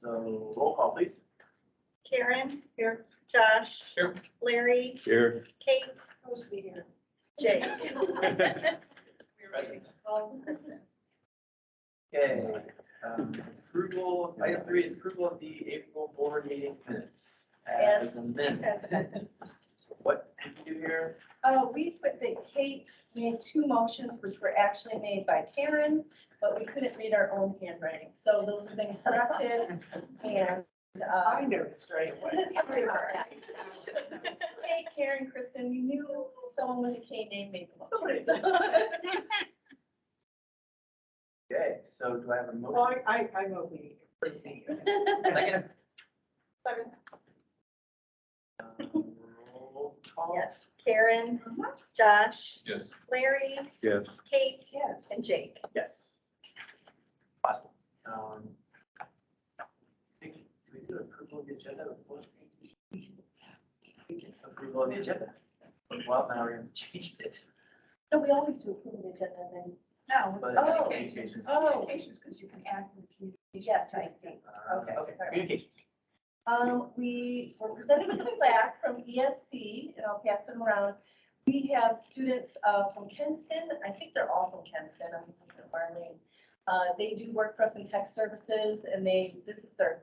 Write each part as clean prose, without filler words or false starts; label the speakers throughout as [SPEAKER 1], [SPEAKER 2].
[SPEAKER 1] So roll call, please.
[SPEAKER 2] Karen. Here. Josh.
[SPEAKER 1] Here.
[SPEAKER 2] Larry.
[SPEAKER 3] Here.
[SPEAKER 2] Kate. Mostly here. Jake.
[SPEAKER 1] Present. Okay, approval, item 3 is approval of the April board meeting minutes as amended. So what did you do here?
[SPEAKER 4] We put that Kate made 2 motions, which were actually made by Karen, but we couldn't read our own handwriting. So those have been corrected and. I noticed right away. Hey, Karen, Kristen, you knew someone with a K name made the motion.
[SPEAKER 1] Okay, so do I have a motion?
[SPEAKER 5] Well, I know we.
[SPEAKER 1] Second. Roll call.
[SPEAKER 2] Yes. Karen. Josh.
[SPEAKER 3] Yes.
[SPEAKER 2] Larry.
[SPEAKER 3] Yes.
[SPEAKER 2] Kate.
[SPEAKER 5] Yes.
[SPEAKER 2] And Jake.
[SPEAKER 1] Yes. Awesome. Do we do approval of the agenda? Approval of the agenda. Well, now we're going to change it.
[SPEAKER 4] No, we always do approve the agenda and then.
[SPEAKER 5] No,
[SPEAKER 1] But
[SPEAKER 5] it's
[SPEAKER 1] communications.
[SPEAKER 5] communications, because you can add the communications.
[SPEAKER 4] Yes, I see. Okay,
[SPEAKER 1] Okay,
[SPEAKER 4] sorry.
[SPEAKER 1] communications.
[SPEAKER 4] We were presented with a plaque from ESC, and I'll pass them around. We have students from Kenston. I think they're all from Kenston. I'm looking at Marlene. They do work for us in tech services, and this is their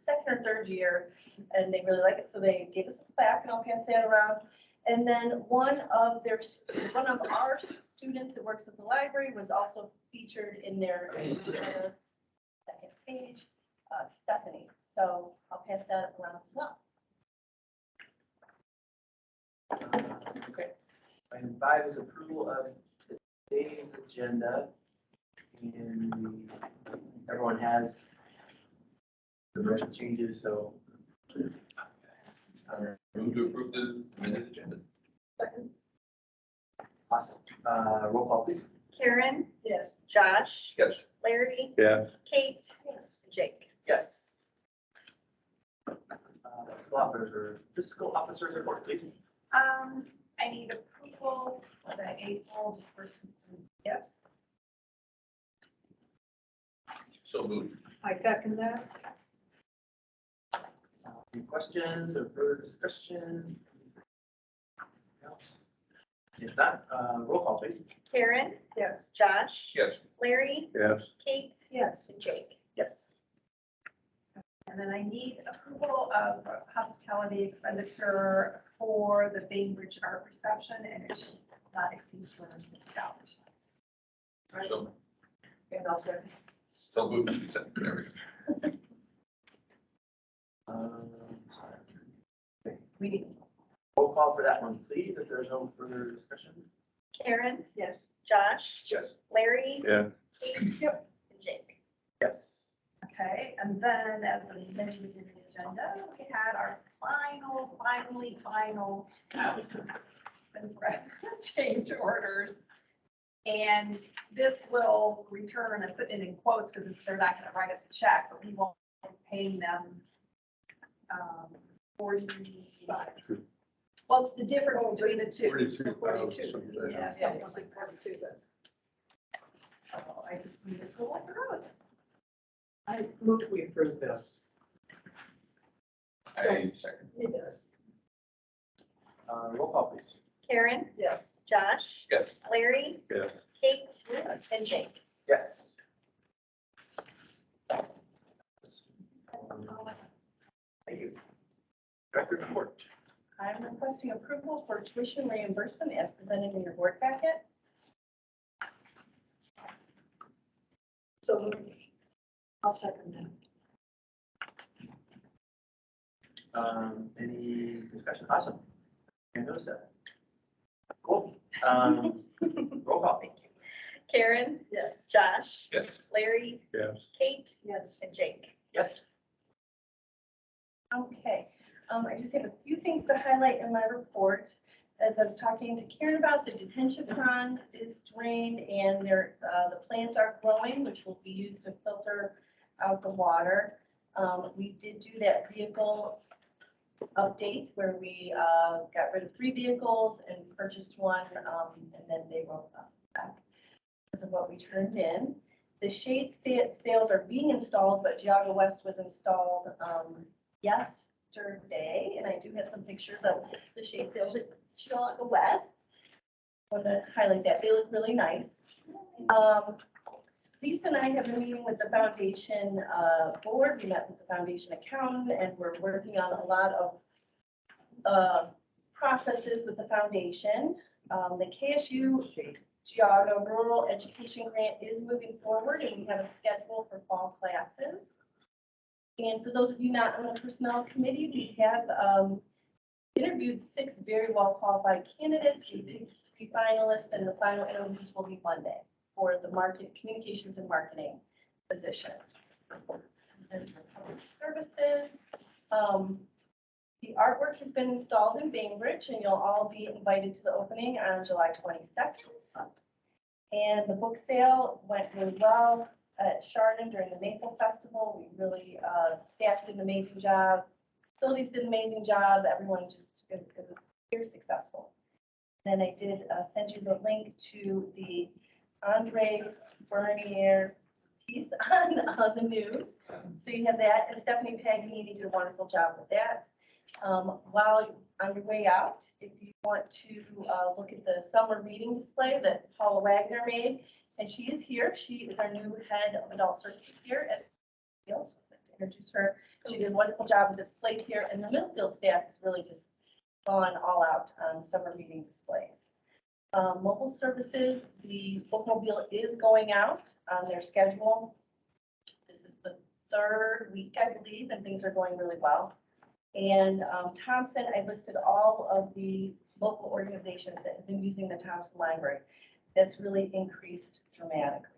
[SPEAKER 4] second or third year, and they really like it. So they gave us a plaque, and I'll pass that around. And then one of our students that works at the library was also featured in their second page, Stephanie. So I'll pass that around as well.
[SPEAKER 1] Okay. Item 5 is approval of today's agenda. And everyone has the motion changes, so.
[SPEAKER 3] Move to approve the amended agenda.
[SPEAKER 1] Awesome. Roll call, please.
[SPEAKER 2] Karen.
[SPEAKER 5] Yes.
[SPEAKER 2] Josh.
[SPEAKER 3] Yes.
[SPEAKER 2] Larry.
[SPEAKER 3] Yeah.
[SPEAKER 2] Kate. And Jake.
[SPEAKER 1] Yes. Fiscal officers report, please.
[SPEAKER 5] I need approval for the April disbursements and gifts.
[SPEAKER 3] So moved.
[SPEAKER 5] I second that.
[SPEAKER 1] Any questions or further discussion? If not, roll call, please.
[SPEAKER 2] Karen.
[SPEAKER 5] Yes.
[SPEAKER 2] Josh.
[SPEAKER 3] Yes.
[SPEAKER 2] Larry.
[SPEAKER 3] Yes.
[SPEAKER 2] Kate.
[SPEAKER 5] Yes.
[SPEAKER 2] And Jake.
[SPEAKER 1] Yes.
[SPEAKER 5] And then I need approval of hospitality expenditure for the Bainbridge Art Reception, and it should not exceed $250.
[SPEAKER 3] So,
[SPEAKER 5] And also,
[SPEAKER 3] so moved. There we go.
[SPEAKER 1] Sorry.
[SPEAKER 5] we need,
[SPEAKER 1] Roll call for that one, please, if there's no further discussion.
[SPEAKER 2] Karen.
[SPEAKER 5] yes.
[SPEAKER 2] Josh.
[SPEAKER 3] Yes.
[SPEAKER 2] Larry.
[SPEAKER 3] Yeah.
[SPEAKER 2] Kate.
[SPEAKER 5] Yep.
[SPEAKER 2] And Jake.
[SPEAKER 1] Yes.
[SPEAKER 5] Okay, and then as amended in the agenda, we had our final change orders. And this will return, and put it in quotes because they're not going to write us a check, but we won't be paying them 45. Well, it's the difference between the two.
[SPEAKER 3] 42,000,
[SPEAKER 5] 42.
[SPEAKER 3] something like
[SPEAKER 5] Yeah,
[SPEAKER 3] that.
[SPEAKER 5] something like 42 then. So I just need to go like the road.
[SPEAKER 6] I move we approve this.
[SPEAKER 3] I second.
[SPEAKER 5] It does.
[SPEAKER 1] Roll call, please.
[SPEAKER 2] Karen.
[SPEAKER 5] Yes.
[SPEAKER 2] Josh.
[SPEAKER 3] Yes.
[SPEAKER 2] Larry.
[SPEAKER 3] Yes.
[SPEAKER 2] Kate. And Jake.
[SPEAKER 1] Yes. Thank you. Director's report.
[SPEAKER 4] I'm requesting approval for tuition reimbursement as presented in your board packet.
[SPEAKER 5] So I'll second that.
[SPEAKER 1] Any discussion? Awesome. I noticed that. Cool. Roll call.
[SPEAKER 2] Karen.
[SPEAKER 5] Yes.
[SPEAKER 2] Josh.
[SPEAKER 3] Yes.
[SPEAKER 2] Larry.
[SPEAKER 3] Yes.
[SPEAKER 2] Kate.
[SPEAKER 5] Yes.
[SPEAKER 2] And Jake.
[SPEAKER 1] Yes.
[SPEAKER 4] Okay, I just have a few things to highlight in my report. As I was talking to Karen about, the detention pond is drained and the plants are growing, which will be used to filter out the water. We did do that vehicle update where we got rid of 3 vehicles and purchased one, and then they wrote us back because of what we turned in. The shade sails are being installed, but Geauga West was installed yesterday, and I do have some pictures of the shade sails at Geauga West. Want to highlight that, they look really nice. Lisa and I have been meeting with the foundation board, we met with the foundation accountant, and we're working on a lot of processes with the foundation. The KSU Geauga Rural Education Grant is moving forward, and we have a schedule for fall classes. And for those of you not on the personnel committee, we have interviewed 6 very well qualified candidates. We picked 3 finalists, and the final interviews will be Monday for the communications and marketing position. And for public services, the artwork has been installed in Bainbridge, and you'll all be invited to the opening on July 22nd. And the book sale went really well at Chardon during the Maple Festival. We really, staff did an amazing job. Facilities did an amazing job. Everyone just, it was very successful. Then I did send you the link to the Andre Bernier piece on the news. So you have that, and Stephanie Paganini did a wonderful job with that. While on your way out, if you want to look at the summer reading display that Paula Wagner made, and she is here. She is our new head of adult services here at Millfield. So I'd like to introduce her. She did a wonderful job with displays here, and the Millfield staff has really just gone all out on summer reading displays. Mobile services, the bookmobile is going out on their schedule. This is the 3rd week, I believe, and things are going really well. And Thompson, I listed all of the local organizations that have been using the Thompson Library. That's really increased dramatically.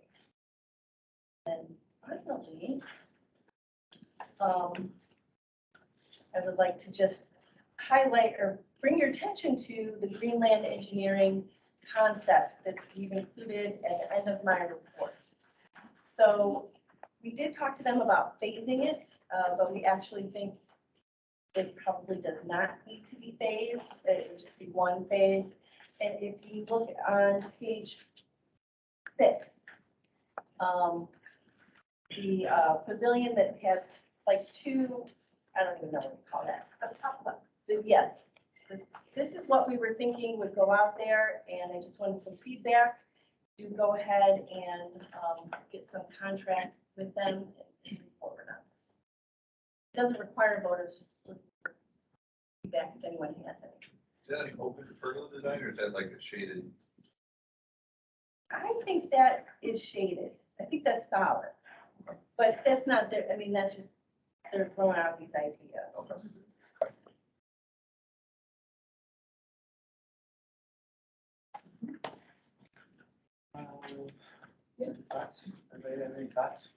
[SPEAKER 4] And finally, I would like to just highlight or bring your attention to the Greenland engineering concept that we've included at the end of my report. So we did talk to them about phasing it, but we actually think it probably does not need to be phased. It would just be one phase. And if you look on page 6, the pavilion that has like 2, I don't even know what you call that. Yes, this is what we were thinking would go out there, and I just wanted some feedback to go ahead and get some contracts with them and move forward on this. It doesn't require voters, just look for feedback if anyone has any.
[SPEAKER 3] Is that any open to pergola design, or is that like a shaded?
[SPEAKER 4] I think that is shaded. I think that's solid. But that's not their, I mean, that's just, they're throwing out these ideas.
[SPEAKER 3] Okay.
[SPEAKER 1] Yeah, thoughts? Anybody have any thoughts?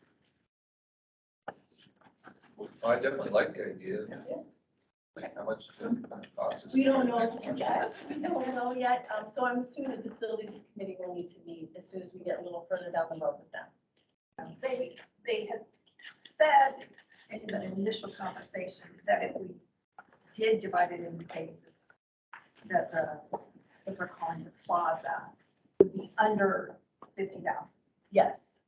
[SPEAKER 3] Well, I definitely like the idea.
[SPEAKER 4] Yeah.
[SPEAKER 3] Like how much cost is?
[SPEAKER 4] We don't know yet. We don't know yet. So I'm assuming the facilities committee will need to meet as soon as we get a little further down the road with them.
[SPEAKER 5] They had said in an initial conversation that if we did divide it into phases, that if we're calling the plaza, would be under 50,000.
[SPEAKER 4] Yes.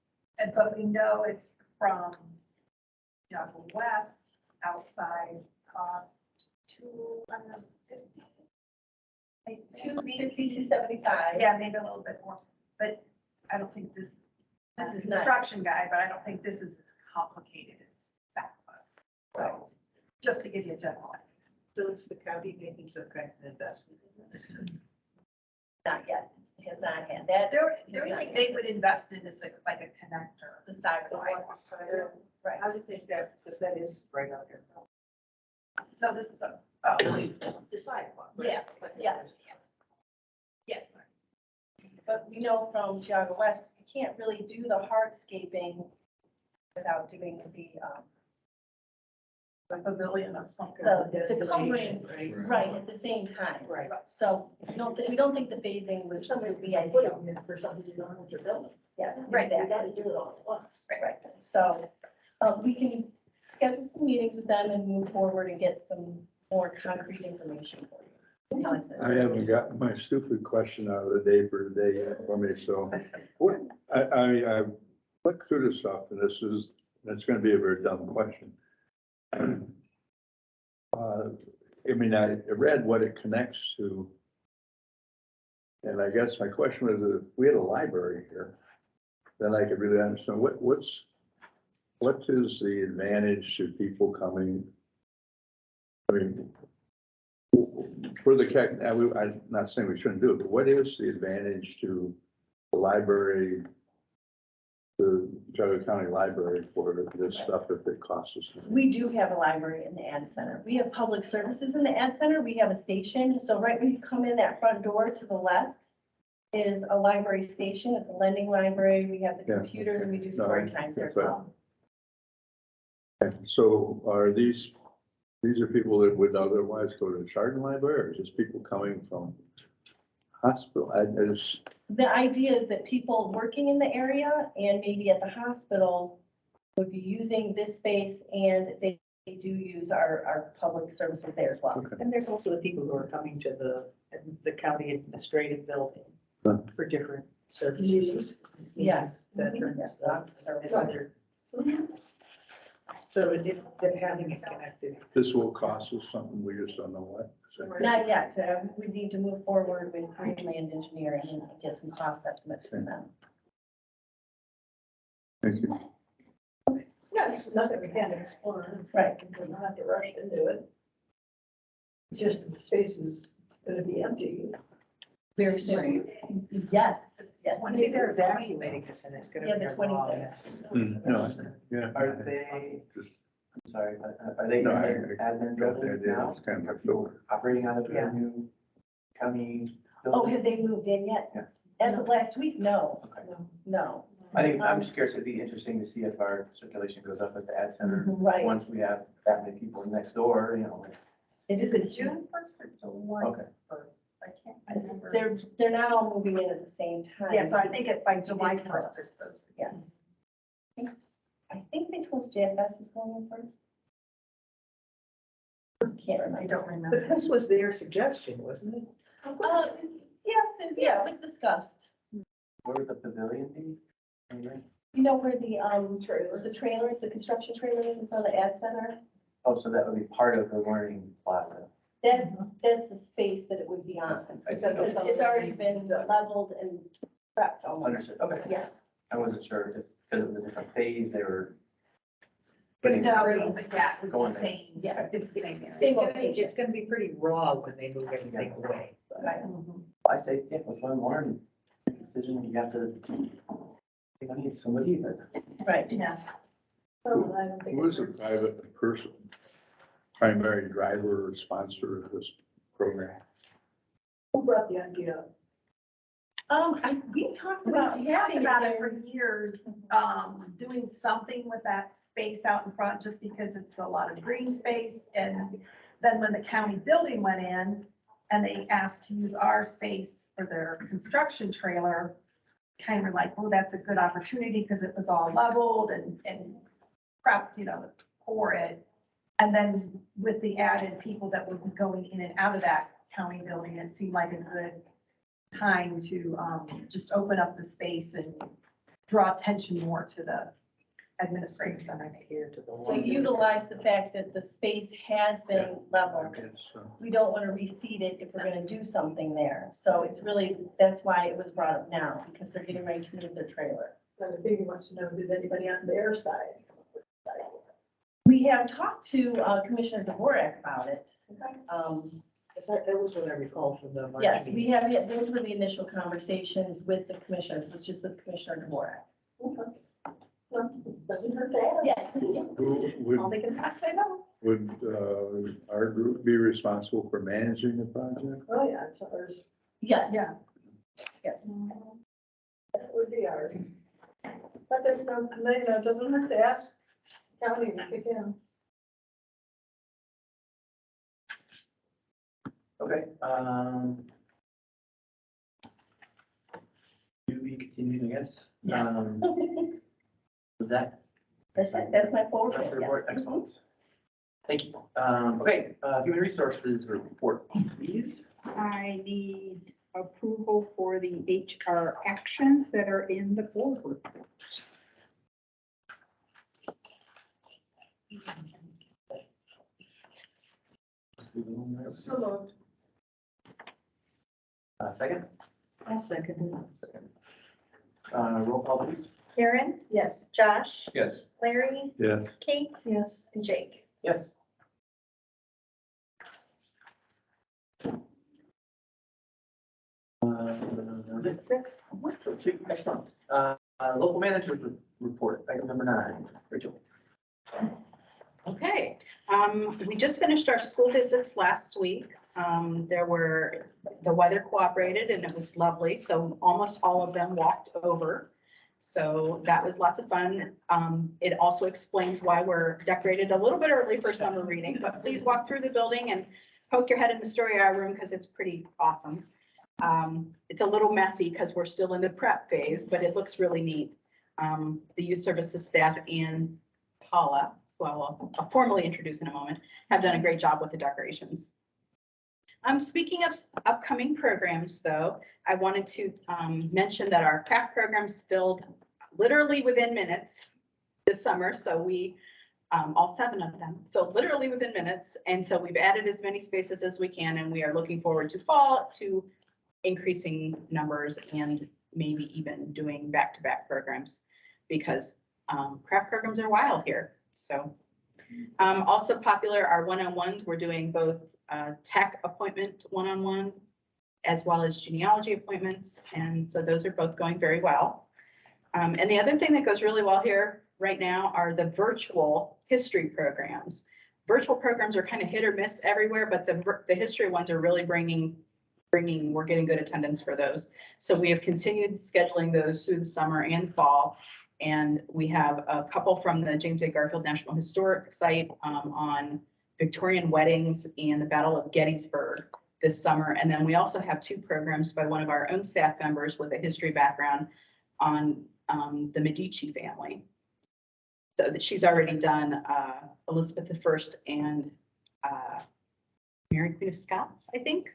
[SPEAKER 5] But we know it's from Geauga West, outside cost 250.
[SPEAKER 4] Like 250, 275.
[SPEAKER 5] Yeah, maybe a little bit more, but I don't think this
[SPEAKER 4] This
[SPEAKER 5] is
[SPEAKER 4] is
[SPEAKER 5] a
[SPEAKER 4] not.
[SPEAKER 5] construction guy, but I don't think this is as complicated as that was.
[SPEAKER 4] Right.
[SPEAKER 5] So, just to give you a general idea.
[SPEAKER 6] So is the county making some kind of investment in this?
[SPEAKER 4] Not yet. It has not had that.
[SPEAKER 5] The only thing they would invest in is like a connector.
[SPEAKER 4] The sidewalk. Right.
[SPEAKER 6] I would think that, because that is right out there.
[SPEAKER 5] No, this is a,
[SPEAKER 6] The sidewalk. right?
[SPEAKER 5] yeah,
[SPEAKER 4] Yes.
[SPEAKER 5] yes.
[SPEAKER 4] But we know from Geauga West, you can't really do the hardscaping without doing
[SPEAKER 5] A pavilion or something.
[SPEAKER 4] The
[SPEAKER 6] Destination,
[SPEAKER 4] covering.
[SPEAKER 6] right?
[SPEAKER 4] right at the same time.
[SPEAKER 6] Right.
[SPEAKER 4] So we don't think the phasing would
[SPEAKER 6] Somebody
[SPEAKER 4] be
[SPEAKER 6] put
[SPEAKER 4] ideal.
[SPEAKER 6] them in for something you don't know what you're building.
[SPEAKER 4] Yeah,
[SPEAKER 5] Right.
[SPEAKER 6] You
[SPEAKER 4] exactly.
[SPEAKER 6] gotta do it all at once.
[SPEAKER 4] Right. So we can schedule some meetings with them and move forward and get some more concrete information for you.
[SPEAKER 7] I haven't gotten my stupid question out of the day for today yet for me, so what, I click through the stuff, and that's gonna be a very dumb question. I mean, I read what it connects to. And I guess my question was, if we had a library here, then I could really understand what is the advantage to people coming? I mean, for the, I'm not saying we shouldn't do it, but what is the advantage to the library, the Geauga County Library for this stuff if it costs us?
[SPEAKER 4] We do have a library in the Ad Center. We have public services in the Ad Center. We have a station. So right when you come in that front door to the left is a library station. It's a lending library. We have the
[SPEAKER 7] Yeah,
[SPEAKER 4] computers and we do
[SPEAKER 7] No,
[SPEAKER 4] story times there as
[SPEAKER 7] that's right.
[SPEAKER 4] well.
[SPEAKER 7] So are these are people that would otherwise go to the Chardon Library, or just people coming from hospital? I just,
[SPEAKER 4] The idea is that people working in the area and maybe at the hospital would be using this space, and they do use our public services there as well.
[SPEAKER 6] And there's also the people who are coming to the county administrative building
[SPEAKER 7] Huh.
[SPEAKER 6] for different services.
[SPEAKER 4] Yes.
[SPEAKER 6] Veterans.
[SPEAKER 4] Yes, lots of services.
[SPEAKER 6] other- So if having it connected.
[SPEAKER 7] this will cost us something, we just don't know what.
[SPEAKER 4] Not yet. We need to move forward with Greenland Engineering and get some cost estimates from them.
[SPEAKER 7] Thank you.
[SPEAKER 5] Yeah, there's nothing we can't explore.
[SPEAKER 4] Right.
[SPEAKER 5] We don't have to rush into it. It's just the space is gonna be empty.
[SPEAKER 4] Very soon. Yes, yes.
[SPEAKER 6] Once they're evacuating this and it's gonna
[SPEAKER 4] Yeah,
[SPEAKER 6] be
[SPEAKER 4] the
[SPEAKER 6] a long.
[SPEAKER 4] 23rd.
[SPEAKER 7] No, yeah.
[SPEAKER 1] Are they,
[SPEAKER 7] Just-
[SPEAKER 1] I'm sorry, are they in
[SPEAKER 7] No, I
[SPEAKER 1] the admin
[SPEAKER 7] got the
[SPEAKER 1] building
[SPEAKER 7] idea.
[SPEAKER 1] now?
[SPEAKER 7] It's kind of
[SPEAKER 1] Are people operating out of
[SPEAKER 6] Yeah.
[SPEAKER 1] the new county
[SPEAKER 4] Oh,
[SPEAKER 1] building?
[SPEAKER 4] have they moved in yet?
[SPEAKER 1] Yeah.
[SPEAKER 4] As of last week, no,
[SPEAKER 1] Okay.
[SPEAKER 4] no.
[SPEAKER 1] I think, I'm just curious, it'd be interesting to see if our circulation goes up at the ad center,
[SPEAKER 4] Right.
[SPEAKER 1] once we have that many people next door, you know.
[SPEAKER 4] It
[SPEAKER 5] Is
[SPEAKER 4] is
[SPEAKER 5] it June first or July
[SPEAKER 1] Okay.
[SPEAKER 5] first? I can't remember.
[SPEAKER 4] they're not all moving in at the same time.
[SPEAKER 5] Yeah, so I think it by
[SPEAKER 4] They did
[SPEAKER 5] July
[SPEAKER 4] tell
[SPEAKER 5] first.
[SPEAKER 4] us.
[SPEAKER 5] it's supposed to be.
[SPEAKER 4] Yes. I think they told us JFS was going in first. Can't
[SPEAKER 5] I
[SPEAKER 4] remember.
[SPEAKER 5] don't remember.
[SPEAKER 6] But this was their suggestion, wasn't it?
[SPEAKER 4] Yeah, it was discussed.
[SPEAKER 1] Where would the pavilion be? Anyway?
[SPEAKER 4] You know where the trailers, the construction trailers in front of the Ad Center?
[SPEAKER 1] Oh, so that would be part of the learning plaza.
[SPEAKER 4] That's the space that it would be on.
[SPEAKER 1] I
[SPEAKER 4] Because
[SPEAKER 1] see.
[SPEAKER 4] it's already been leveled and prepped almost.
[SPEAKER 1] Understood, okay.
[SPEAKER 4] Yeah.
[SPEAKER 1] I wasn't sure if, because of the different phase, they were.
[SPEAKER 5] But
[SPEAKER 1] getting
[SPEAKER 5] no,
[SPEAKER 1] started.
[SPEAKER 5] it was, yeah, it was
[SPEAKER 1] Going
[SPEAKER 5] the
[SPEAKER 1] there.
[SPEAKER 5] same.
[SPEAKER 4] Yeah.
[SPEAKER 5] It's the same area.
[SPEAKER 4] Same
[SPEAKER 6] Well,
[SPEAKER 4] location.
[SPEAKER 6] it's gonna be pretty raw when they move everything away.
[SPEAKER 4] Right.
[SPEAKER 1] I say, yeah, let's learn more and make a decision, you have to. I need somebody, but.
[SPEAKER 4] Right.
[SPEAKER 5] Yeah.
[SPEAKER 7] Who is a private person, primary driver or sponsor of this program?
[SPEAKER 5] Who brought the idea up?
[SPEAKER 4] We talked
[SPEAKER 5] We've
[SPEAKER 4] about
[SPEAKER 5] talked
[SPEAKER 4] having
[SPEAKER 5] about it
[SPEAKER 4] it
[SPEAKER 5] for years, doing something with that space out in front, just because it's a lot of green space. And then when the county building went in and they asked to use our space for their construction trailer, kind of like, oh, that's a good opportunity because it was all leveled and prepped, for it. And then with the added people that would be going in and out of that county building, it seemed like a good time to just open up the space and draw attention more to the administrative center.
[SPEAKER 6] Here to the.
[SPEAKER 4] to utilize the fact that the space has been leveled. We don't want to reseed it if we're going to do something there. So it's really, that's why it was brought up now, because they're getting ready to move their trailer.
[SPEAKER 5] And the biggie wants to know, did anybody on their side?
[SPEAKER 4] We have talked to Commissioner Dvorak about it.
[SPEAKER 6] That was what I recall from the. March
[SPEAKER 4] Yes, we
[SPEAKER 6] meeting.
[SPEAKER 4] have, those were the initial conversations with the commissioners, it was just with Commissioner Dvorak.
[SPEAKER 5] Doesn't hurt to ask.
[SPEAKER 4] Yes.
[SPEAKER 7] Who
[SPEAKER 5] All they can ask, I know.
[SPEAKER 7] would our group be responsible for managing the project?
[SPEAKER 5] Oh, yeah, it's ours.
[SPEAKER 4] Yes.
[SPEAKER 5] Yeah.
[SPEAKER 4] Yes.
[SPEAKER 5] That would be ours. But there's no, it doesn't hurt to ask county if you can.
[SPEAKER 1] Okay, to be continued, I guess.
[SPEAKER 4] Yes.
[SPEAKER 1] Was that?
[SPEAKER 4] That's it, that's my forward.
[SPEAKER 1] That's the
[SPEAKER 4] yes.
[SPEAKER 1] report, excellent. Thank you. Okay, human resources report, please.
[SPEAKER 8] I need approval for the HR actions that are in the board report.
[SPEAKER 1] Second,
[SPEAKER 6] I'll second
[SPEAKER 1] roll call please.
[SPEAKER 2] Karen,
[SPEAKER 6] it. Yes.
[SPEAKER 2] Josh,
[SPEAKER 3] Yes.
[SPEAKER 2] Larry,
[SPEAKER 7] Yeah,
[SPEAKER 2] Kate,
[SPEAKER 6] Yes.
[SPEAKER 2] and Jake.
[SPEAKER 1] Yes. That's it. Excellent. Local managers report, item number 9. Rachel.
[SPEAKER 9] Okay, we just finished our school visits last week. The weather cooperated and it was lovely, so almost all of them walked over. So that was lots of fun. It also explains why we're decorated a little bit early for summer reading, but please walk through the building and poke your head in the story hour room because it's pretty awesome. It's a little messy because we're still in the prep phase, but it looks really neat. The youth services staff and Paula, who I'll formally introduce in a moment, have done a great job with the decorations. Speaking of upcoming programs, though, I wanted to mention that our craft programs filled literally within minutes this summer. So we, all 7 of them filled literally within minutes. And so we've added as many spaces as we can, and we are looking forward to fall to increasing numbers and maybe even doing back-to-back programs because craft programs are wild here. So also popular are one-on-ones. We're doing both tech appointment one-on-one as well as genealogy appointments. And so those are both going very well. And the other thing that goes really well here right now are the virtual history programs. Virtual programs are kind of hit or miss everywhere, but the history ones are really we're getting good attendance for those. So we have continued scheduling those through the summer and fall. And we have a couple from the James A. Garfield National Historic Site on Victorian weddings and the Battle of Gettysburg this summer. And then we also have 2 programs by one of our own staff members with a history background on the Medici family. So that she's already done Elizabeth I and Mary Queen of Scots, I think.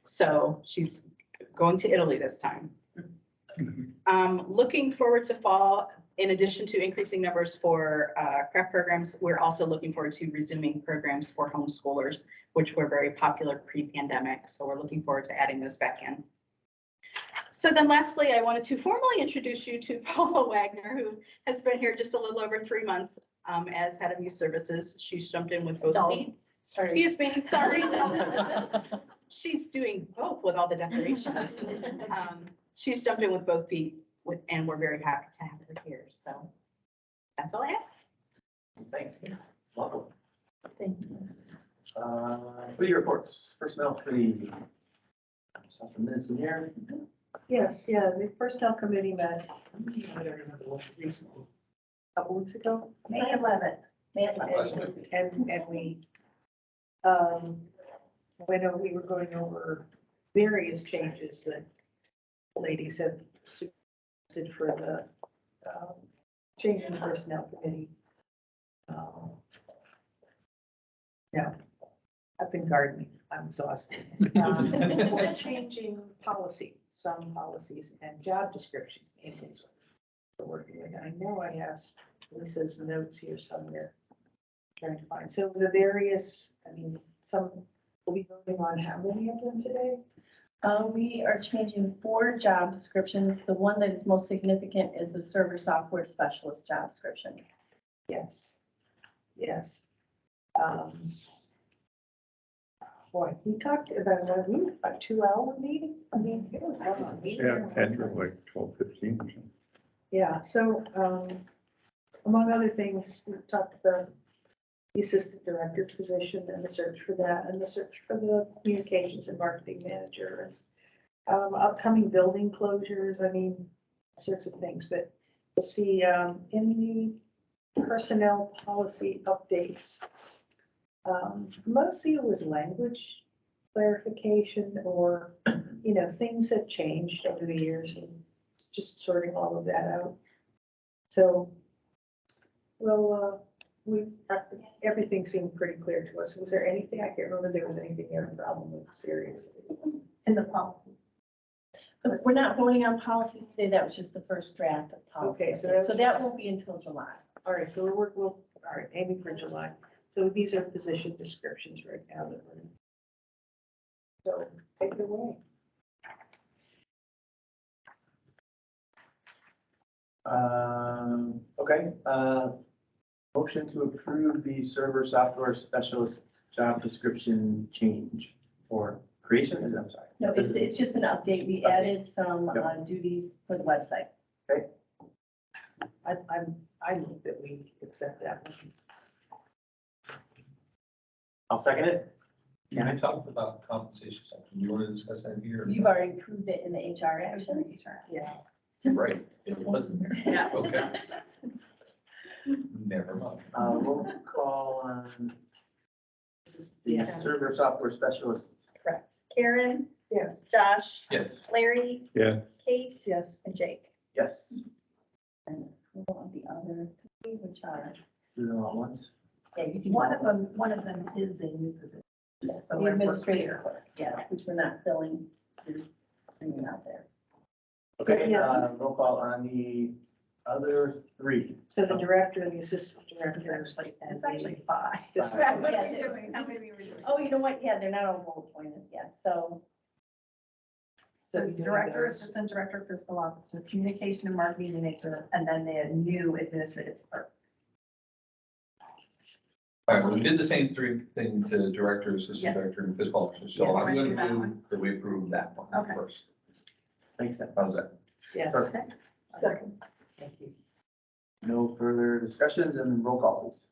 [SPEAKER 9] So she's going to Italy this time. Looking forward to fall. In addition to increasing numbers for craft programs, we're also looking forward to resuming programs for homeschoolers, which were very popular pre-pandemic. So we're looking forward to adding those back in. So then lastly, I wanted to formally introduce you to Paula Wagner, who has been here just a little over 3 months as head of youth services. She's jumped in with both feet. Excuse me, sorry. She's doing both with all the decorations. She's jumped in with both feet and we're very happy to have her here. So that's all I have.
[SPEAKER 1] Thanks. Welcome.
[SPEAKER 2] Thank you.
[SPEAKER 1] Committee reports, personnel committee. Saw some minutes in here.
[SPEAKER 6] Yes, yeah, the personnel committee met, I don't remember what, recently, a couple weeks ago.
[SPEAKER 4] May 11th. May 11th.
[SPEAKER 6] And we we were going over various changes that ladies have suggested for the change in the personnel committee. Yeah, I've been gardening, I'm exhausted. We're changing some policies and job descriptions. We're working with. I know I asked Lisa's notes here somewhere, trying to find. So the various, some, we'll be voting on how many of them today?
[SPEAKER 4] We are changing 4 job descriptions. The one that is most significant is the server software specialist job description.
[SPEAKER 6] Yes. Yes. Boy, we talked about a 2-hour meeting. It was a long meeting.
[SPEAKER 7] yeah, 10 or like 12, 15 or something.
[SPEAKER 6] Yeah, so among other things, we talked about the assistant director position and the search for that, and the search for the communications and marketing manager, and upcoming building closures, sorts of things. But you'll see in the personnel policy updates, mostly it was language clarification or, things have changed over the years and just sorting all of that out. So, everything seemed pretty clear to us. Was there anything, I can't remember if there was anything you had a problem with seriously in the policy?
[SPEAKER 4] So we're not voting on policies today. That was just the first draft of policy.
[SPEAKER 6] Okay, so
[SPEAKER 4] that won't be until July.
[SPEAKER 6] All right, so we'll, all right, aiming for July. So these are position descriptions right now that we're. So take it away.
[SPEAKER 1] Okay, motion to approve the server software specialist job description change or creation, is that, I'm sorry?
[SPEAKER 4] No, it's just an update. We added some
[SPEAKER 1] Yep.
[SPEAKER 4] duties for the website.
[SPEAKER 6] I move that we accept that one.
[SPEAKER 1] I'll second it.
[SPEAKER 3] Can I talk about compensation section? You want to discuss that here?
[SPEAKER 4] You've already approved it in the HR action.
[SPEAKER 6] Yeah.
[SPEAKER 3] Right, it wasn't there.
[SPEAKER 4] Yeah.
[SPEAKER 3] Okay. Never mind.
[SPEAKER 1] Roll call on
[SPEAKER 6] This is-
[SPEAKER 1] the
[SPEAKER 6] Yeah.
[SPEAKER 1] server software specialist.
[SPEAKER 6] Correct.
[SPEAKER 2] Karen.
[SPEAKER 6] Yeah.
[SPEAKER 2] Josh,
[SPEAKER 3] Yes.
[SPEAKER 2] Larry,
[SPEAKER 7] Yeah,
[SPEAKER 2] Kate,
[SPEAKER 6] Yes.
[SPEAKER 2] and Jake.
[SPEAKER 1] Yes,
[SPEAKER 4] And approval of the other three, which are,
[SPEAKER 1] do them all at once.
[SPEAKER 4] yeah, you can.
[SPEAKER 5] One of them is a new position.
[SPEAKER 4] Yes,
[SPEAKER 5] So
[SPEAKER 4] the
[SPEAKER 5] we're
[SPEAKER 4] administrative clerk, yeah, which we're not filling, we're just bringing it out there.
[SPEAKER 1] Okay,
[SPEAKER 6] Yeah.
[SPEAKER 1] roll call on the other three.
[SPEAKER 6] So the director and the assistant director.
[SPEAKER 5] It's actually five.
[SPEAKER 6] This-
[SPEAKER 1] Five.
[SPEAKER 5] What are you doing? How many were you doing?
[SPEAKER 4] Oh, you know what? Yeah, they're not all role appointed yet, so.
[SPEAKER 5] So
[SPEAKER 6] we're
[SPEAKER 5] it's
[SPEAKER 6] doing
[SPEAKER 5] director,
[SPEAKER 6] those.
[SPEAKER 5] assistant director, fiscal officer, communication and marketing manager, and then the new administrative clerk.
[SPEAKER 3] All right, well, we did the same three thing to director, assistant
[SPEAKER 5] Yes.
[SPEAKER 3] director, and fiscal officer, so
[SPEAKER 5] Yeah,
[SPEAKER 3] I'm
[SPEAKER 5] wanna do
[SPEAKER 3] gonna
[SPEAKER 5] that
[SPEAKER 3] move
[SPEAKER 5] one?
[SPEAKER 3] that we approve that one
[SPEAKER 5] Okay.
[SPEAKER 3] first.
[SPEAKER 1] Makes sense.
[SPEAKER 3] How's that?
[SPEAKER 6] Yeah.
[SPEAKER 1] Perfect.
[SPEAKER 6] Second. Thank you.
[SPEAKER 1] No further discussions and roll call, please.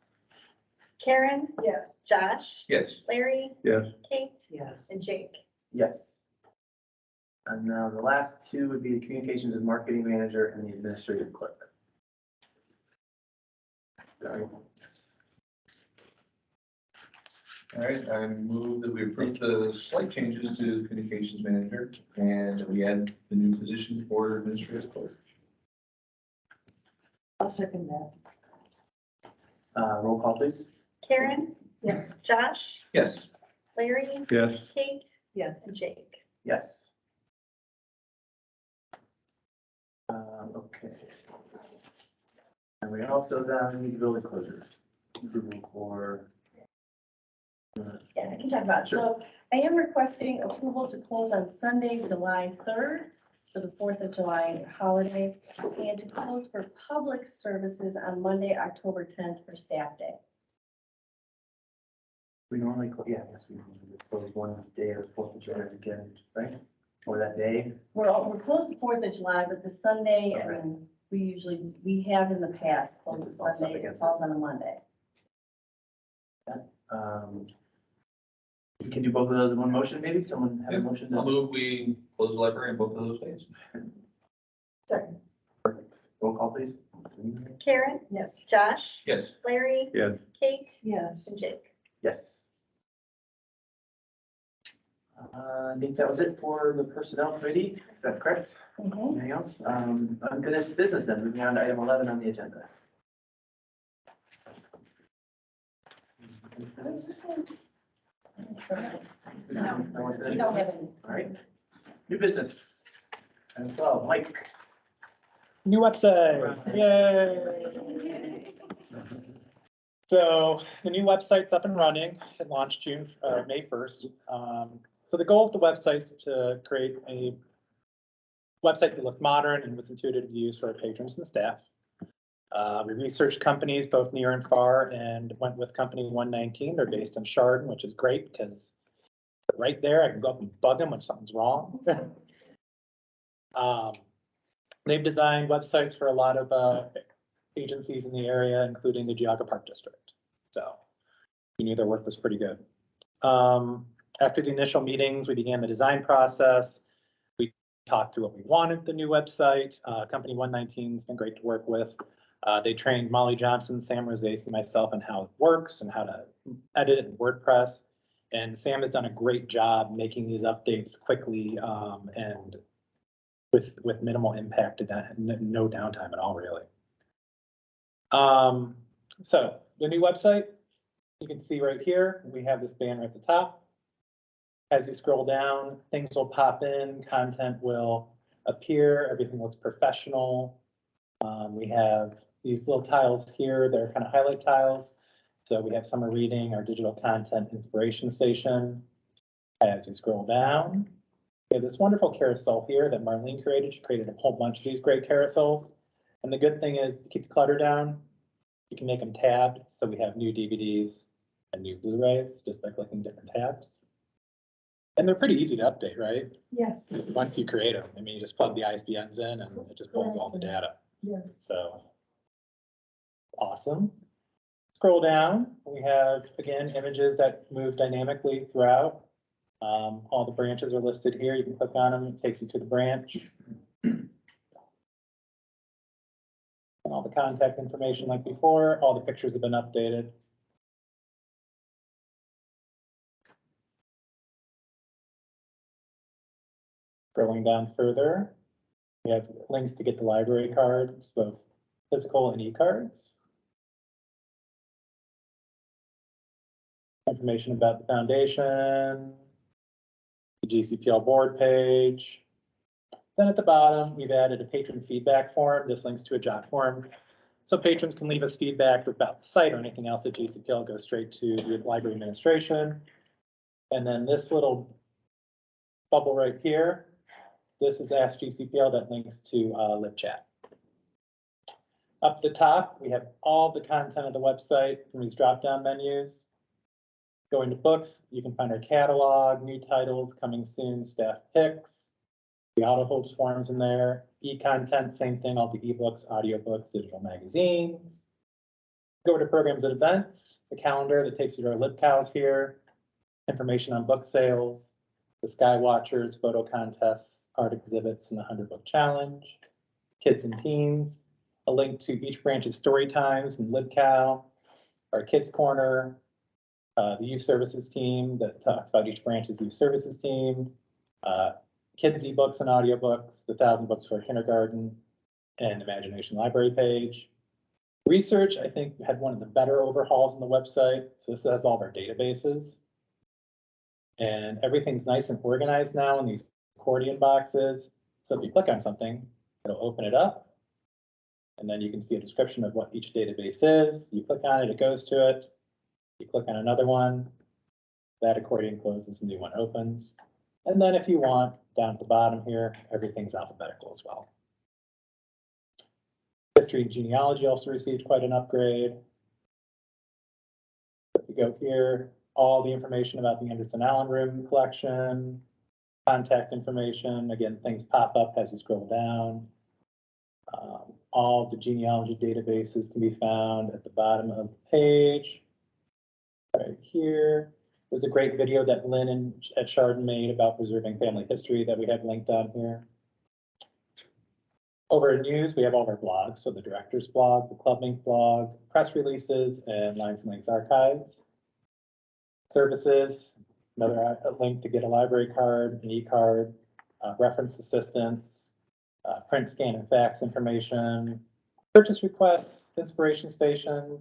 [SPEAKER 2] Karen.
[SPEAKER 6] Yeah.
[SPEAKER 2] Josh,
[SPEAKER 3] Yes.
[SPEAKER 2] Larry,
[SPEAKER 7] yes,
[SPEAKER 2] Kate,
[SPEAKER 6] Yes.
[SPEAKER 2] and Jake.
[SPEAKER 1] Yes. And now the last two would be the communications and marketing manager and the administrative clerk. Sorry.
[SPEAKER 3] All right, I move that we approve the slight changes to communications manager and that we add the new position for administrative clerk.
[SPEAKER 6] I'll second that.
[SPEAKER 1] Roll call, please.
[SPEAKER 2] Karen.
[SPEAKER 6] Yes.
[SPEAKER 2] Josh,
[SPEAKER 3] Yes.
[SPEAKER 2] Larry,
[SPEAKER 7] yes.
[SPEAKER 2] Kate,
[SPEAKER 6] Yes.
[SPEAKER 2] and Jake.
[SPEAKER 1] Yes. Okay. And we also then need building closure. Approval for.
[SPEAKER 4] Yeah, I can talk about it. So I am requesting approval to close on Sunday, July 3rd for the 4th of July holiday and to close for public services on Monday, October 10th for staff day.
[SPEAKER 1] We normally, yeah, I guess we close one day of the 4th of July weekend, right? Or that day.
[SPEAKER 4] We're closed the 4th of July, but the Sunday, I
[SPEAKER 1] Okay.
[SPEAKER 4] mean, we have in the past closed the
[SPEAKER 1] It falls up
[SPEAKER 4] Sunday, it
[SPEAKER 1] against
[SPEAKER 4] falls on a Monday.
[SPEAKER 1] We can do both of those in one motion, maybe? Someone have a motion?
[SPEAKER 3] I'll move we close the library on both of those days.
[SPEAKER 6] Second.
[SPEAKER 1] Perfect. Roll call, please.
[SPEAKER 2] Karen.
[SPEAKER 6] Yes.
[SPEAKER 2] Josh,
[SPEAKER 3] Yes.
[SPEAKER 2] Larry.
[SPEAKER 7] Yes.
[SPEAKER 2] Kate,
[SPEAKER 6] Yes.
[SPEAKER 2] and Jake.
[SPEAKER 1] Yes. I think that was it for the personnel committee. Is that correct? Anything else? Unfinished business then, moving on to item 11 on the agenda.
[SPEAKER 4] No,
[SPEAKER 1] No
[SPEAKER 4] we
[SPEAKER 1] unfinished
[SPEAKER 4] don't have
[SPEAKER 1] business?
[SPEAKER 4] any.
[SPEAKER 1] All right. New business. And well, Mike.
[SPEAKER 10] New website, yay! So the new website's up and running. It launched May 1st. So the goal of the website is to create a website that looked modern and was intuitive to use for our patrons and staff. We researched companies both near and far and went with company 119. They're based in Chardon, which is great because right there I can go up and bug them when something's wrong. They've designed websites for a lot of agencies in the area, including the Geauga Park District. So we knew their work was pretty good. After the initial meetings, we began the design process. We talked through what we wanted the new website. Company 119 has been great to work with. They trained Molly Johnson, Sam Rosacea, myself on how it works and how to edit it in WordPress. And Sam has done a great job making these updates quickly and with minimal impact and no downtime at all, really. So the new website, you can see right here, we have this banner at the top. As you scroll down, things will pop in, content will appear, everything looks professional. We have these little tiles here, they're kind of highlight tiles. So we have summer reading, our digital content inspiration station. As you scroll down, we have this wonderful carousel here that Marlene created. She created a whole bunch of these great carousels. And the good thing is to keep the clutter down, you can make them tabbed. So we have new DVDs and new Blu-rays just by clicking different tabs. And they're pretty easy to update, right?
[SPEAKER 6] Yes,
[SPEAKER 10] Once you create them, I mean, you just plug the ISBNs in and it just pulls all the data.
[SPEAKER 6] yes.
[SPEAKER 10] So awesome. Scroll down, we have, again, images that move dynamically throughout. All the branches are listed here. You can click on them, it takes you to the branch. And all the contact information like before, all the pictures have been updated. Scrolling down further, we have links to get the library cards, both physical and e-cards. Information about the foundation, the GCPL board page. Then at the bottom, we've added a patron feedback form. This links to a jot form. So patrons can leave us feedback about the site or anything else at GCPL, goes straight to the library administration. And then this little bubble right here, this is Ask GCPL that links to live chat. Up the top, we have all the content of the website from these drop-down menus. Going to books, you can find our catalog, new titles coming soon, staff picks. The auto holds forms in there. E-content, same thing, all the ebooks, audiobooks, digital magazines. Go to programs and events, the calendar that takes you to our LibCals here. Information on book sales, the Sky Watchers, photo contests, art exhibits, and the 100-book challenge. Kids and teens, a link to each branch's story times and LibCal, our Kids Corner, the youth services team that talks about each branch's youth services team, kids ebooks and audiobooks, the 1,000 books for kindergarten, and Imagination Library page. Research, I think, had one of the better overhauls on the website. So this has all of our databases. And everything's nice and organized now in these accordion boxes. So if you click on something, it'll open it up. And then you can see a description of what each database is. You click on it, it goes to it. You click on another one, that accordion closes, a new one opens. And then if you want, down at the bottom here, everything's alphabetical as well. History and genealogy also received quite an upgrade. If we go here, all the information about the Anderson Allen Room collection, contact information, again, things pop up as you scroll down. All the genealogy databases can be found at the bottom of the page. Right here. There's a great video that Lynn at Chardon made about preserving family history that we have linked on here. Over in news, we have all of our blogs. So the director's blog, the Club Link blog, press releases, and Lines and Links archives. Services, another link to get a library card, an e-card, reference assistance, print, scan, and fax information, purchase requests, inspiration station,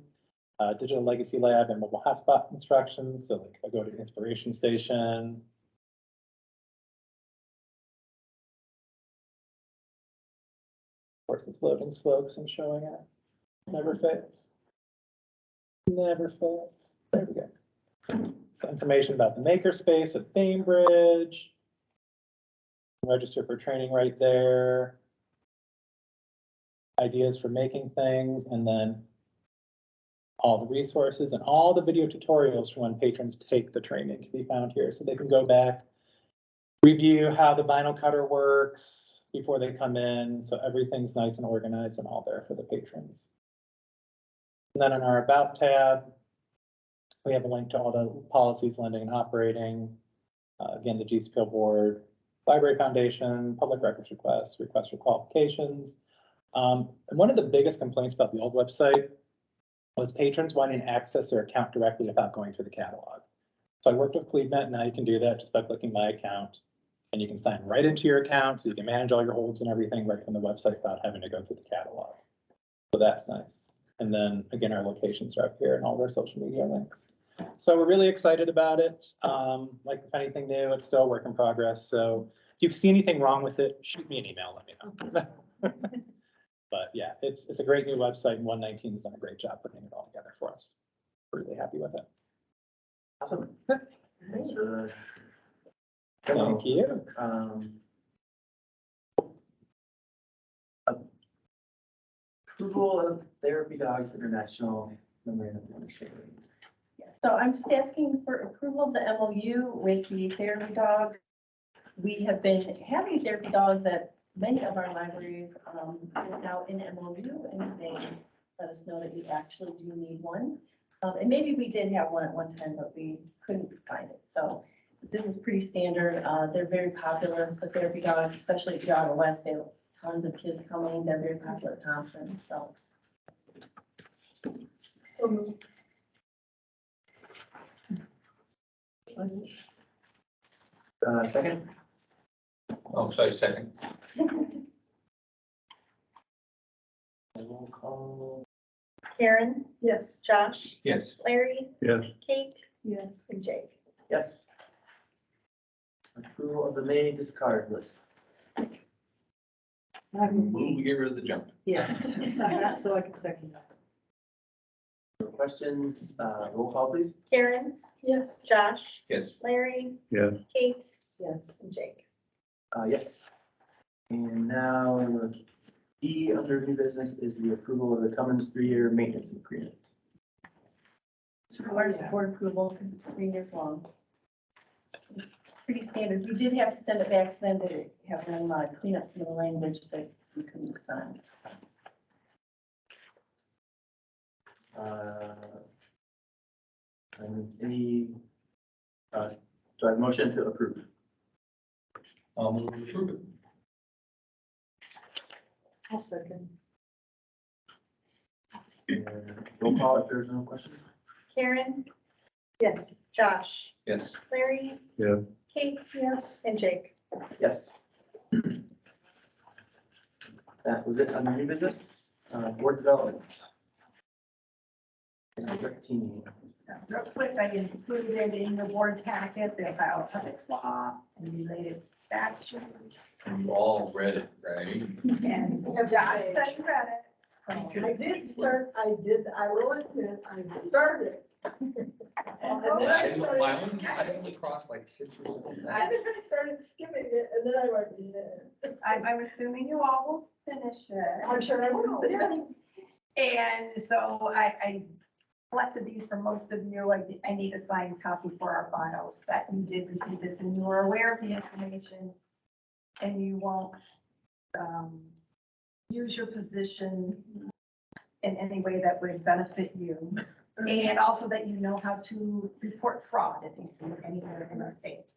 [SPEAKER 10] digital legacy lab, and mobile hotspot instructions. So like I go to inspiration station. Of course, it's loading slow because I'm showing it. Never fails. Never fails. There we go. So information about the makerspace at Bainbridge. Register for training right there. Ideas for making things, and then all the resources and all the video tutorials for when patrons take the training can be found here. So they can go back, review how the vinyl cutter works before they come in. So everything's nice and organized and all there for the patrons. And then in our About tab, we have a link to all the policies, lending and operating. Again, the GCPL board, Library Foundation, public records requests, requests for qualifications. And one of the biggest complaints about the old website was patrons wanting to access their account directly without going through the catalog. So I worked with CleveNet, now you can do that just by clicking my account. And you can sign right into your account, so you can manage all your holds and everything right from the website without having to go through the catalog. So that's nice. And then again, our locations are up here and all of our social media links. So we're really excited about it. Like if anything new, it's still a work in progress. So if you see anything wrong with it, shoot me an email, let me know. But yeah, it's a great new website and 119 has done a great job putting it all together for us. Really happy with it.
[SPEAKER 1] Awesome. Thanks for the demo.
[SPEAKER 10] Thank you.
[SPEAKER 1] Approval of Therapy Dogs International Memorandum of Understanding.
[SPEAKER 4] Yes, so I'm just asking for approval of the MOU with the therapy dogs. We have been having therapy dogs at many of our libraries, now in MOU, and they let us know that we actually do need one. And maybe we did have one at one time, but we couldn't find it. So this is pretty standard. They're very popular, the therapy dogs, especially if you're out west. They have tons of kids coming. They're very popular at Thompson, so.
[SPEAKER 1] Second?
[SPEAKER 3] Oh, sorry, second.
[SPEAKER 1] Roll call.
[SPEAKER 2] Karen,
[SPEAKER 6] Yes.
[SPEAKER 2] Josh,
[SPEAKER 3] Yes.
[SPEAKER 2] Larry,
[SPEAKER 7] Yes.
[SPEAKER 2] Kate,
[SPEAKER 6] Yes.
[SPEAKER 2] and Jake.
[SPEAKER 1] Yes. Approval of the May discard list.
[SPEAKER 3] Move, we get rid of the junk.
[SPEAKER 6] Yeah. So I can second that.
[SPEAKER 1] No questions? Roll call, please.
[SPEAKER 2] Karen,
[SPEAKER 6] Yes.
[SPEAKER 2] Josh,
[SPEAKER 3] Yes.
[SPEAKER 2] Larry,
[SPEAKER 7] Yes.
[SPEAKER 2] Kate,
[SPEAKER 6] Yes.
[SPEAKER 2] and Jake.
[SPEAKER 1] Yes. And now, D under new business is the approval of the Cummins 3-year maintenance agreement.
[SPEAKER 4] Requires board approval, because it's 3 years long. It's pretty standard. We did have to send it back to them to have them clean up some of the language that we couldn't sign.
[SPEAKER 1] Any, do I have a motion to approve?
[SPEAKER 3] I'll move to approve it.
[SPEAKER 6] I'll second.
[SPEAKER 1] Roll call if there's no questions.
[SPEAKER 2] Karen,
[SPEAKER 6] Yes.
[SPEAKER 2] Josh,
[SPEAKER 3] Yes.
[SPEAKER 2] Larry,
[SPEAKER 7] Yeah.
[SPEAKER 2] Kate, yes, and Jake.
[SPEAKER 1] Yes. That was it on the new business. Board development. 13.
[SPEAKER 5] Real quick, I included it in the board packet, the bioethics law and related statutes.
[SPEAKER 3] You all read it, right?
[SPEAKER 5] And Josh said he read it.
[SPEAKER 6] I did start, I will admit, I started. And then I started
[SPEAKER 3] I only crossed like 6 or 7
[SPEAKER 6] And then I started skimming it, and then I went, yeah.
[SPEAKER 5] I'm assuming you all will finish it.
[SPEAKER 6] I'm sure I will, yeah.
[SPEAKER 5] And so I collected these for most of you. I need a signed copy for our files that you did receive this and you were aware of the information. And you won't use your position in any way that would benefit you. And also that you know how to report fraud if you see it anywhere in the state.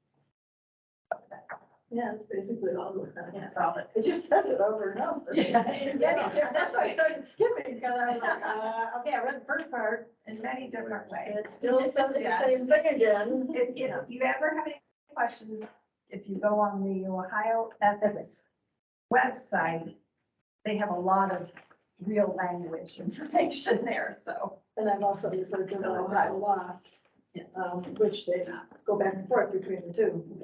[SPEAKER 6] Yeah, it's basically all of that.
[SPEAKER 5] That's all it.
[SPEAKER 6] It just says it over and over.
[SPEAKER 5] Yeah.
[SPEAKER 6] That's why I started skimming, because I was like, okay, I read the first part,
[SPEAKER 5] In many different ways.
[SPEAKER 6] and it still says the
[SPEAKER 5] Yeah.
[SPEAKER 6] same thing again.
[SPEAKER 5] If you ever have any questions, if you go on the Ohio Ethics website, they have a lot of real language information there, so.
[SPEAKER 6] And I've also referred to the Ohio law, which they go back and forth between the two.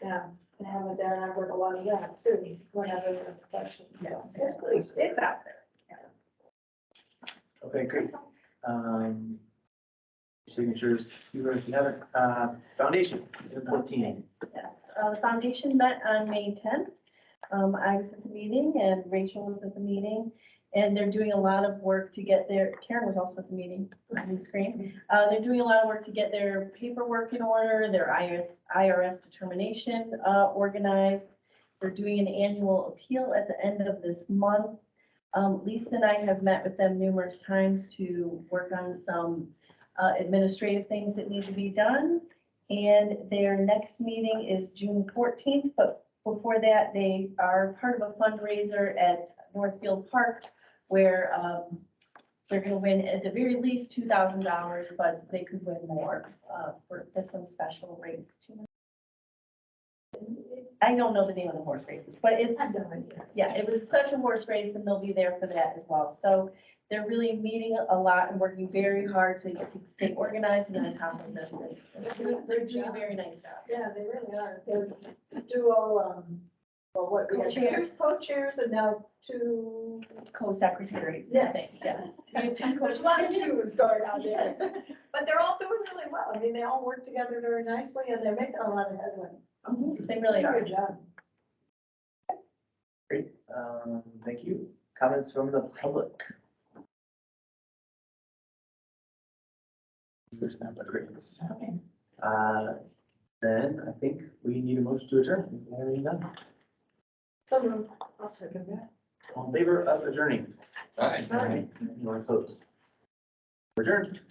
[SPEAKER 6] Yeah, they have it there, and I've read a lot of that too, whenever there's a question.
[SPEAKER 5] Yeah.
[SPEAKER 6] It's pretty.
[SPEAKER 5] It's out there.
[SPEAKER 1] Okay, great. Signatures, you guys have it. Foundation, 14.
[SPEAKER 4] Yes, the foundation met on May 10th. I was at the meeting and Rachel was at the meeting. And they're doing a lot of work to get their, Karen was also at the meeting on the screen. They're doing a lot of work to get their paperwork in order, their IRS determination organized. They're doing an annual appeal at the end of this month. Lisa and I have met with them numerous times to work on some administrative things that need to be done. And their next meeting is June 14th, but before that, they are part of a fundraiser at Northfield Park where they're gonna win at the very least $2,000, but they could win more for some special race. I don't know the name of the horse races, but it's, yeah, it was a special horse race and they'll be there for that as well. So they're really meeting a lot and working very hard to stay organized and on top of this. And they're doing a very nice job.
[SPEAKER 6] Yeah, they really are. They're dual, Well, what, we had
[SPEAKER 4] Co-chairs.
[SPEAKER 6] two co-chairs and now two.
[SPEAKER 4] Co-secretaries, I think,
[SPEAKER 6] Yes.
[SPEAKER 4] yes. We have two
[SPEAKER 6] There's a lot of
[SPEAKER 4] co-chairs.
[SPEAKER 6] twos going on there. But they're all doing really well. I mean, they all work together very nicely and they're making a lot of headway.
[SPEAKER 4] They really are.
[SPEAKER 6] Good job.
[SPEAKER 1] Great, thank you. Comments from the public?
[SPEAKER 10] There's no but great.
[SPEAKER 4] Okay.
[SPEAKER 1] Then I think we need a motion to adjourn. Is there any done?
[SPEAKER 6] So I'll second that.
[SPEAKER 1] All in favor of adjourning?
[SPEAKER 3] Aye.
[SPEAKER 1] Anyone opposed? Adjourned.